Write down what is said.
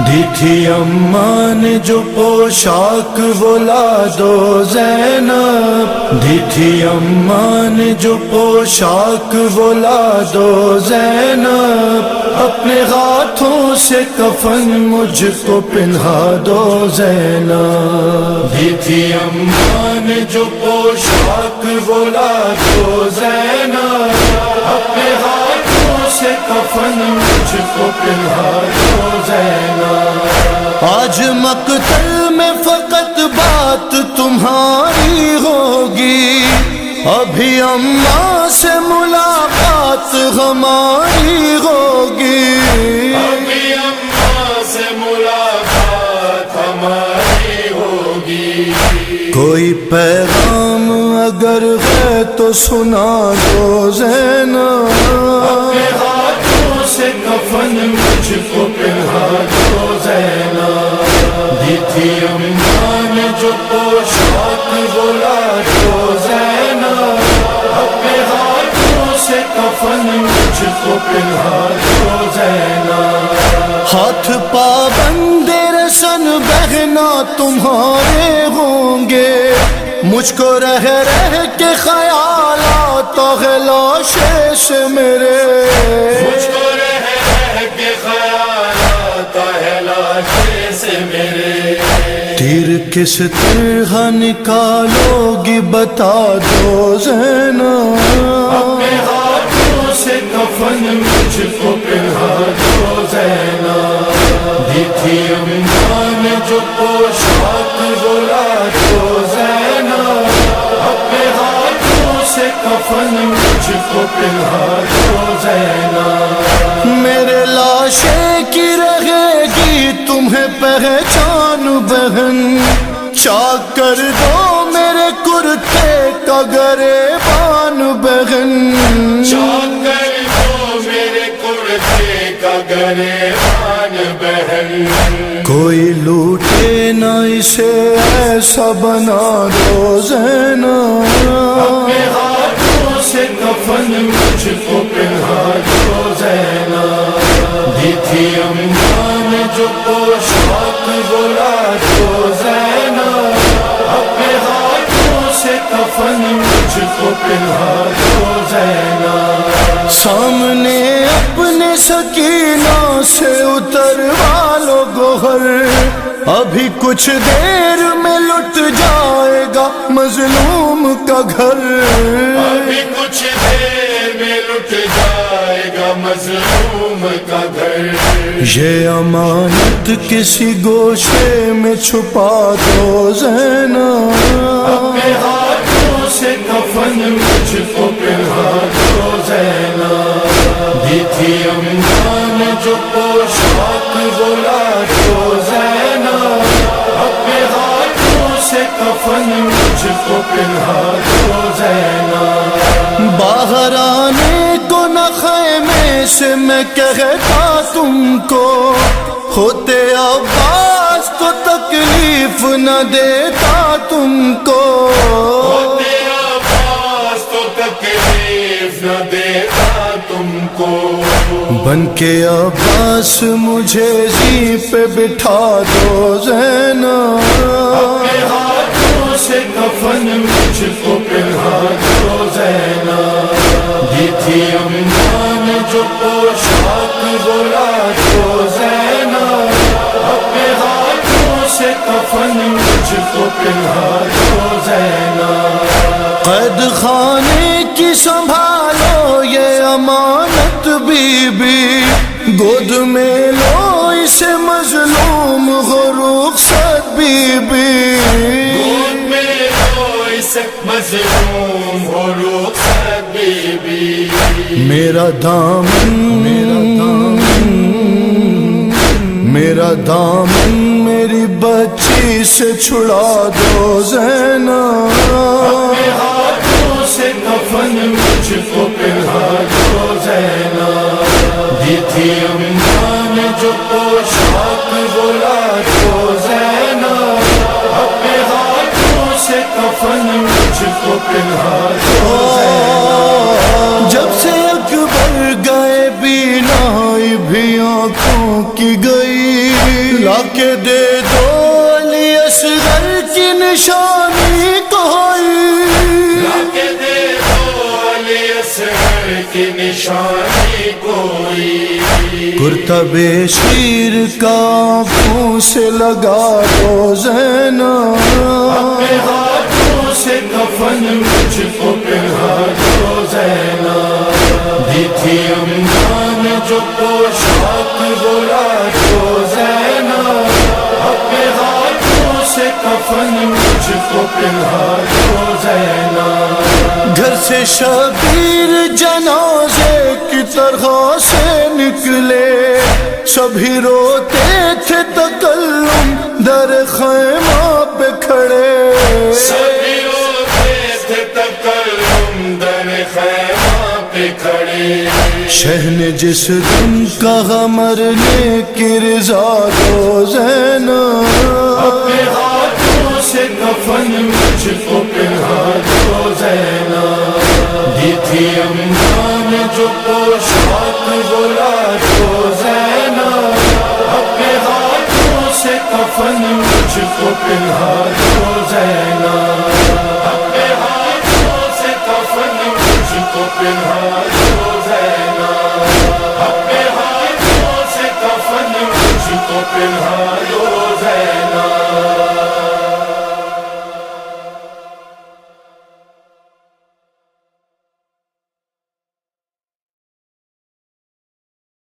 دی تھی اماں نے جو پوشاک وہ لا دو زینب، دی تھی اماں نے جو پوشاک وہ لا دو زینب، اپنے ہاتھوں سے کفن مجھ کو پہنا دو زینب، دی تھی اماں نے جو پوشاک وہ لا دو زینب، اپنے ہاتھوں سے کفن مجھ کو پہنا دو زینب۔ آج مقتل میں فقط بات تمہاری ہوگی، ابھی اماں سے ملاقات ہماری ہوگی، ابھی اماں سے ملاقات ہماری ہوگی۔ کوئی پیغام اگر ہے تو سنا دو زینب، اپنے ہاتھوں سے کفن مجھ کو پہنا دو زینب، دی تھی اماں نے جو پوشاک وہ لا دو زینب، اپنے ہاتھوں سے کفن مجھ کو پہنا دو زینب۔ ہاتھ پابند رسن بہنا تمہارے ہوں گے، مجھ کو رہ رہ کے خیالات ہے لاشیں سے میرے، مجھ کو رہ رہ کے خیالات ہے لاشیں سے میرے۔ تیر کس طرح نکالو گی بتا دو زینب، اپنے ہاتھوں سے کفن مجھ کو پہنا دو زینب، دی تھی اماں نے جو پوشاک وہ لا دو زینب، اپنے ہاتھوں سے کفن مجھ کو پہنا دو زینب۔ میرے لاشیں کی رہے گی تمہیں پہچان بہن، چاک کر دو میرے کرتے کا گریبان بہن، چاک کر دو میرے کرتے کا گریبان بہن، کوئی لوٹے نہ اسے ایسا بنا دو زینب، اپنے ہاتھوں سے کفن مجھ کو پہنا دو زینب، دی تھی اماں نے جو پوشاک وہ لا دو زینب، اپنے ہاتھوں سے کفن مجھ کو پہنا دو زینب۔ سامنے اپنے سکینہ سے اتروا لو گوہر، ابھی کچھ دیر میں لٹ جائے گا مظلوم کا گھر، ابھی کچھ دیر میں لٹ جائے گا مظلوم کا گھر، یہ امانت کسی گوشے میں چھپا دو زینب، اپنے ہاتھوں سے کفن مجھ کو پہنا دو زینب، دی تھی اماں نے جو پوشاک وہ لا دو زینب، اپنے ہاتھوں سے کفن مجھ کو پہنا دو زینب۔ باہر آنے کو نہ خیمے سے میں کہتا تم کو، ہوتے عباس تو تکلیف نہ دیتا تم کو، ہوتے عباس تو تکلیف نہ دیتا تم کو، بن کے عباس مجھے زین پہ بٹھا دو زینب، اپنے ہاتھوں سے کفن مجھ کو پہنا دو زینب، دی تھی اماں نے جو پوشاک وہ لا دو زینب، اپنے ہاتھوں سے کفن مجھ کو پہنا دو زینب۔ قید خانے کی سنبھالو یہ امانت بی بی، گود میں لو اسے مظلوم ہو رخصت بی بی، گود میں لو اسے مظلوم ہو رخصت بی بی، میرا دامن میرا دامن میری بچی سے چھڑا دو زینب، اپنے ہاتھوں سے کفن مجھ کو پہنا دو زینب، دی تھی اماں نے جو پوشاک بولا تو زینب، اپنے ہاتھوں سے کفن مجھ کو پہنا دو زینب۔ جب سے اکبر گئے بینائی بھی آنکھوں کی گئی، لا کے دے دو علی اصغر کی نشانی کوئی، لاکے دے دو علی اصغر کی نشانی کوئی، کرتب شیر کا آنکھوں سے لگا دو زینب، اپنے ہاتھوں سے کفن مجھ کو پہنا دو زینب، دی تھی اماں نے جو پوشاک بولا تو زینب، اپنے ہاتھوں سے کفن مجھ کو پہنا دو زینب۔ گھر سے شبیر جنازے کی طرح سے نکلے، سبھی روتے تھے تکلم در خیمہ پہ کھڑے، سبھی روتے تھے تکلم در خیمہ پہ کھڑے، شہ نے جس دن کہا مرنے کی رضا دو زینب، اپنے ہاتھوں سے کفن مجھ کو پہنا دو زینب، دی تھی اماں نے جو پوشاک بولا تو زینب، اپنے ہاتھوں سے کفن مجھ کو پہنا دو زینب۔